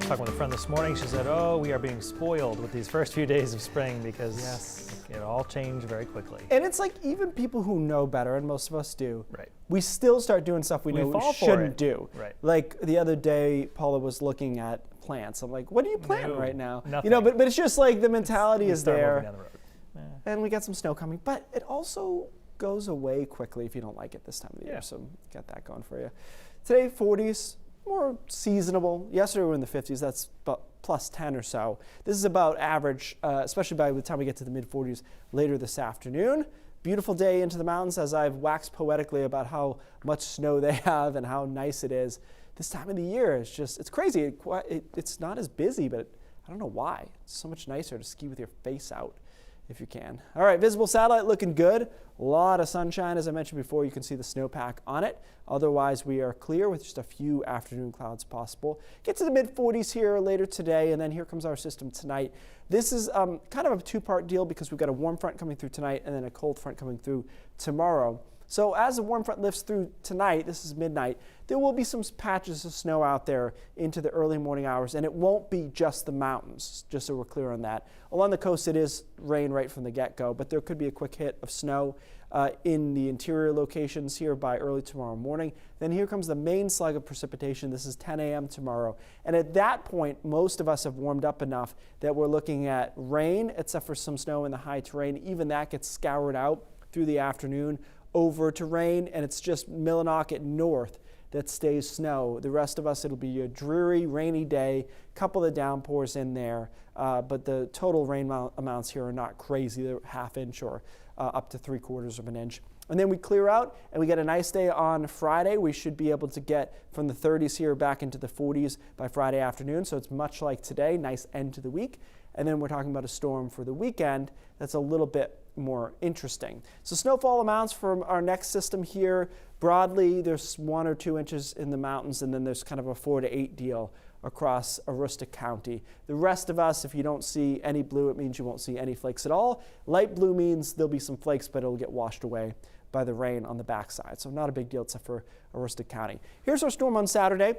talking with a friend this morning. She said, oh, we are being spoiled with these first few days of spring because it all changed very quickly. And it's like even people who know better, and most of us do, Right. we still start doing stuff we know we shouldn't do. Right. Like the other day, Paula was looking at plants. I'm like, what are you planting right now? Nothing. You know, but it's just like the mentality is Start moving there. down the road. And we got some snow coming, but it also goes away quickly if you don't like it this time of the year. Yeah. So got that going for you. Today, 40s, more seasonable. Yesterday we were in the 50s. That's about plus 10 or so. This is about average, especially by the time we get to the mid 40s later this afternoon. Beautiful day into the mountains, as I've waxed poetically about how much snow they have and how nice it is. This time of the year, it's crazy. It's not as busy, but I don't know why. It's so much nicer to ski with your face out if you can. All right, visible satellite looking good. A lot of sunshine, as I mentioned before. You can see the snowpack on it. Otherwise, we are clear with just a few afternoon clouds possible. Get to the mid 40s here later today, and then here comes our system tonight. This is kind of a two-part deal because we've got a warm front coming through tonight and then a cold front coming through tomorrow. So as the warm front lifts through tonight, this is midnight, there will be some patches of snow out there into the early morning hours, and it won't be just the mountains, just so we're clear on that. Along the coast, it is rain right from the get-go, but there could be a quick hit of snow in the interior locations here by early tomorrow morning. Then here comes the main slug of precipitation. This is 10 a.m. tomorrow. And at that point, most of us have warmed up enough that we're looking at rain, except for some snow in the high terrain. Even that gets scoured out through the afternoon over to rain, and it's just Millinocket north that stays snow. The rest of us, it'll be a dreary, rainy day, couple of downpours in there, but the total rain amounts here are not crazy. They're ½ inch or up to 3/4 of an inch. And then we clear out and we get a nice day on Friday. We should be able to get from the 30s here back into the 40s by Friday afternoon. So it's much like today, nice end to the week. And then we're talking about a storm for the weekend that's a little bit more interesting. So snowfall amounts from our next system here, broadly there's 1 or 2 inches in the mountains, and then there's kind of a 4 to 8 deal across Aroostook County. The rest of us, if you don't see any blue, it means you won't see any flakes at all. Light blue means there'll be some flakes, but it'll get washed away by the rain on the backside. So not a big deal except for Aroostook County. Here's our storm on Saturday.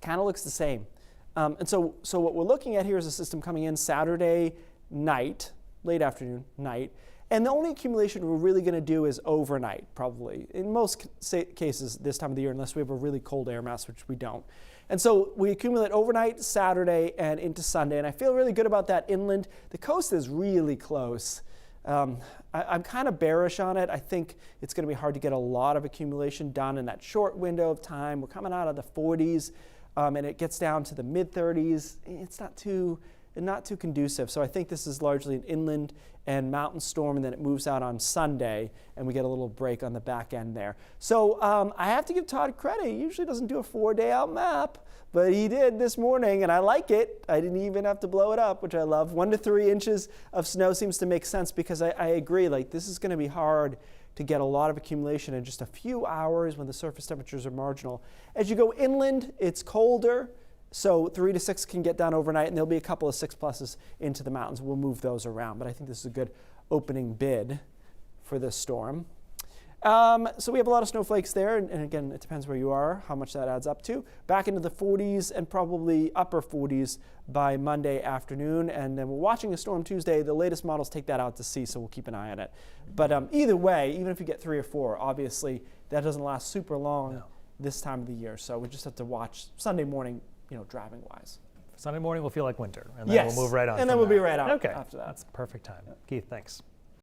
Kind of looks the same. And so what we're looking at here is a system coming in Saturday night, late afternoon, night. And the only accumulation we're really going to do is overnight, probably. In most cases this time of the year, unless we have a really cold air mass, which we don't. And so we accumulate overnight Saturday and into Sunday. And I feel really good about that inland. The coast is really close. I'm kind of bearish on it. I think it's going to be hard to get a lot of accumulation done in that short window of time. We're coming out of the 40s, and it gets down to the mid 30s. It's not too conducive. So I think this is largely an inland and mountain storm, and then it moves out on Sunday, and we get a little break on the back end there. So I have to give Todd credit. He usually doesn't do a 4-day out map, but he did this morning, and I like it. I didn't even have to blow it up, which I love. 1 to 3 inches of snow seems to make sense because I agree, like this is going to be hard to get a lot of accumulation in just a few hours when the surface temperatures are marginal. As you go inland, it's colder. So 3 to 6 can get done overnight, and there'll be a couple of 6+s into the mountains. We'll move those around, but I think this is a good opening bid for this storm. So we have a lot of snowflakes there, and again, it depends where you are, how much that adds up to. Back into the 40s and probably upper 40s by Monday afternoon, and then we're watching a storm Tuesday. The latest models take that out to sea, so we'll keep an eye on it. But either way, even if you get 3 or 4, obviously that doesn't last super long this time of the year, so we just have to watch Sunday morning, driving wise. Sunday morning will feel like winter, and then we'll move right on. And then we'll be right out after that. That's perfect time. Keith, thanks.